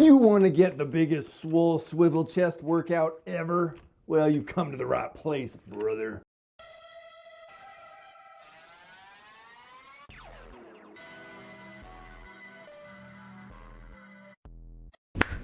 You want to get the biggest swole swivel chest workout ever? Well, you've come to the right place, brother.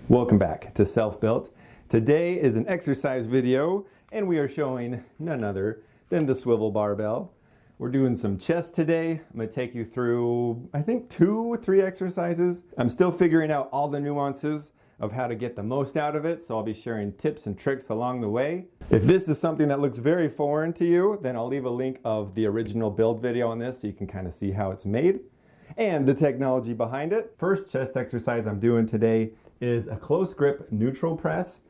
Welcome back to Self-Built. Today is an exercise video, and we are showing none other than the swivel barbell. We're doing some chest today. I'm going to take you through, I think, 2 or 3 exercises. I'm still figuring out all the nuances of how to get the most out of it, so I'll be sharing tips and tricks along the way. If this is something that looks very foreign to you, then I'll leave a link of the original build video on this so you can kind of see how it's made and the technology behind it. First chest exercise I'm doing today is a close grip neutral press.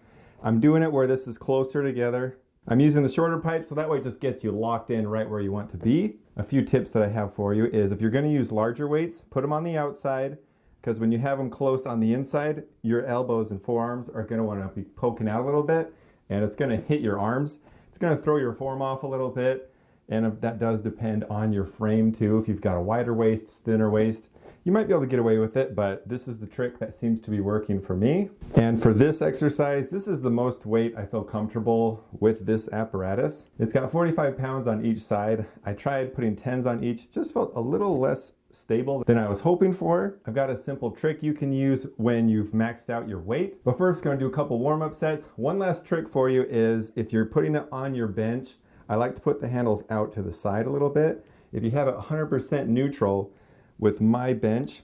I'm doing it where this is closer together. I'm using the shorter pipe so that way it just gets you locked in right where you want to be. A few tips that I have for you is if you're going to use larger weights, put them on the outside, because when you have them close on the inside, your elbows and forearms are going to want to be poking out a little bit, and it's going to hit your arms. It's going to throw your form off a little bit, and that does depend on your frame too. If you've got a wider waist, thinner waist, you might be able to get away with it, but this is the trick that seems to be working for me. And for this exercise, this is the most weight I feel comfortable with this apparatus. It's got 45 pounds on each side. I tried putting 10s on each, just felt a little less stable than I was hoping for. I've got a simple trick you can use when you've maxed out your weight. But first, we're going to do a couple warm-up sets. One last trick for you is if you're putting it on your bench, I like to put the handles out to the side a little bit. If you have it 100% neutral, with my bench,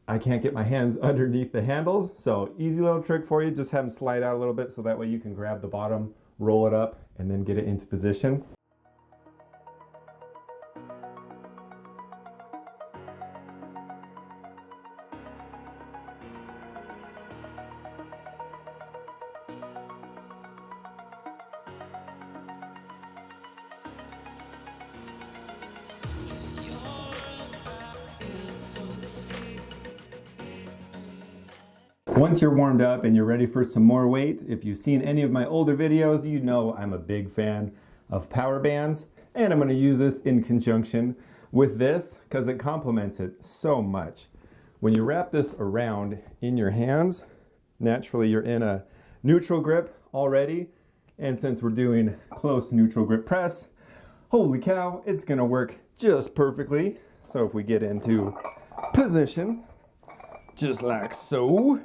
I can't get my hands underneath the handles, so easy little trick for you. Just have them slide out a little bit so that way you can grab the bottom, roll it up, and then get it into position. Once you're warmed up and you're ready for some more weight, if you've seen any of my older videos, you know I'm a big fan of power bands, and I'm going to use this in conjunction with this because it complements it so much. When you wrap this around in your hands, naturally you're in a neutral grip already, and since we're doing close neutral grip press, holy cow, it's going to work just perfectly. So if we get into position, just like so.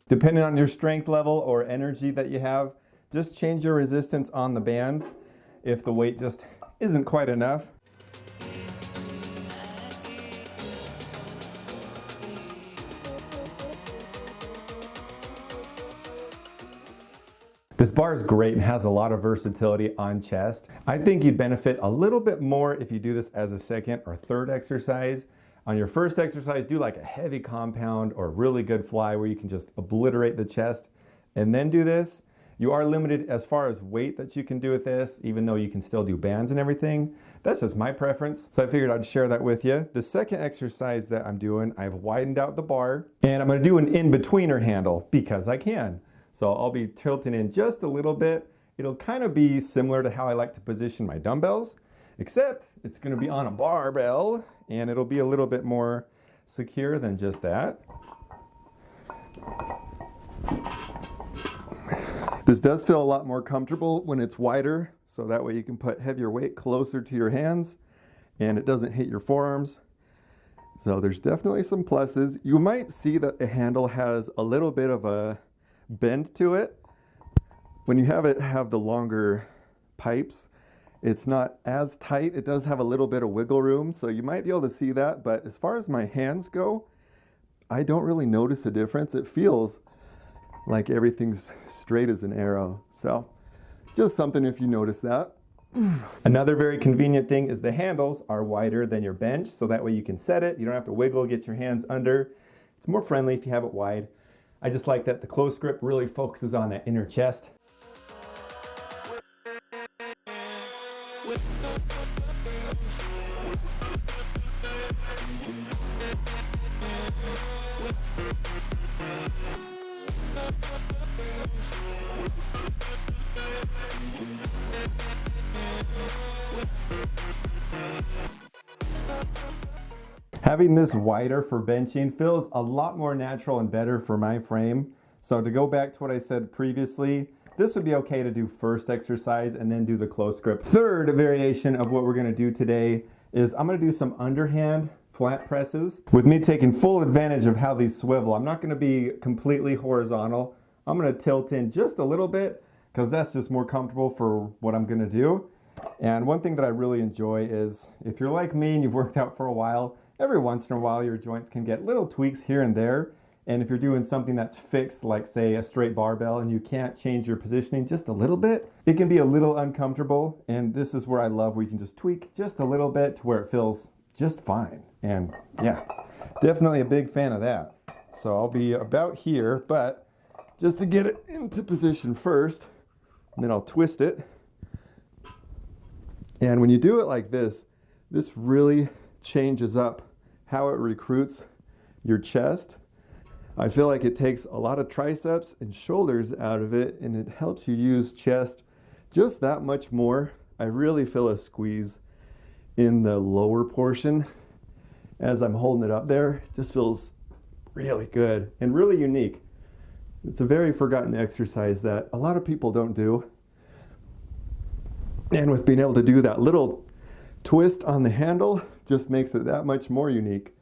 Depending on your strength level or energy that you have, just change your resistance on the bands if the weight just isn't quite enough. This bar is great and has a lot of versatility on chest. I think you'd benefit a little bit more if you do this as a second or third exercise. On your first exercise, do like a heavy compound or really good fly where you can just obliterate the chest and then do this. You are limited as far as weight that you can do with this, even though you can still do bands and everything. That's just my preference, so I figured I'd share that with you. The second exercise that I'm doing, I've widened out the bar, and I'm going to do an in-betweener handle because I can. So I'll be tilting in just a little bit. It'll kind of be similar to how I like to position my dumbbells, except it's going to be on a barbell, and it'll be a little bit more secure than just that. This does feel a lot more comfortable when it's wider, so that way you can put heavier weight closer to your hands, and it doesn't hit your forearms. So there's definitely some pluses. You might see that the handle has a little bit of a bend to it. When you have the longer pipes, it's not as tight. It does have a little bit of wiggle room, so you might be able to see that. But as far as my hands go, I don't really notice a difference. It feels like everything's straight as an arrow. So just something if you notice that. Another very convenient thing is the handles are wider than your bench, so that way you can set it. You don't have to wiggle, get your hands under. It's more friendly if you have it wide. I just like that the close grip really focuses on that inner chest. Having this wider for benching feels a lot more natural and better for my frame. So to go back to what I said previously, this would be okay to do first exercise and then do the close grip. Third variation of what we're going to do today is I'm going to do some underhand flat presses with me taking full advantage of how these swivel. I'm not going to be completely horizontal. I'm going to tilt in just a little bit because that's just more comfortable for what I'm going to do. And one thing that I really enjoy is if you're like me and you've worked out for a while, every once in a while your joints can get little tweaks here and there. And if you're doing something that's fixed, like say a straight barbell, and you can't change your positioning just a little bit, it can be a little uncomfortable. And this is where I love where you can just tweak just a little bit to where it feels just fine. And yeah, definitely a big fan of that. So I'll be about here, but just to get it into position first, and then I'll twist it. And when you do it like this, this really changes up how it recruits your chest. I feel like it takes a lot of triceps and shoulders out of it, and it helps you use chest just that much more. I really feel a squeeze in the lower portion as I'm holding it up there. It just feels really good and really unique. It's a very forgotten exercise that a lot of people don't do. And with being able to do that little twist on the handle just makes it that much more unique.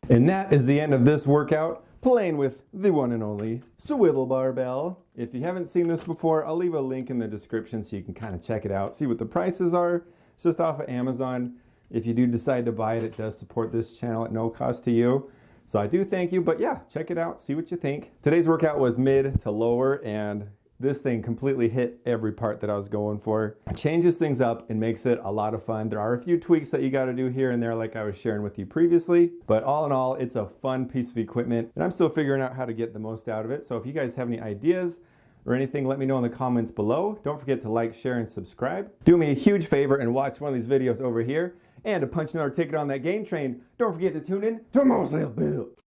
And that is the end of this workout, playing with the one and only Swivel Barbell. If you haven't seen this before, I'll leave a link in the description so you can kind of check it out, see what the prices are. It's just off of Amazon. If you do decide to buy it, it does support this channel at no cost to you. So I do thank you, but yeah, check it out, see what you think. Today's workout was mid to lower, and this thing completely hit every part that I was going for. It changes things up and makes it a lot of fun. There are a few tweaks that you got to do here and there like I was sharing with you previously, but all in all, it's a fun piece of equipment and I'm still figuring out how to get the most out of it. So if you guys have any ideas or anything, let me know in the comments below. Don't forget to like, share, and subscribe. Do me a huge favor and watch one of these videos over here. And to punch another ticket on that game train, don't forget to tune in to more Self Built.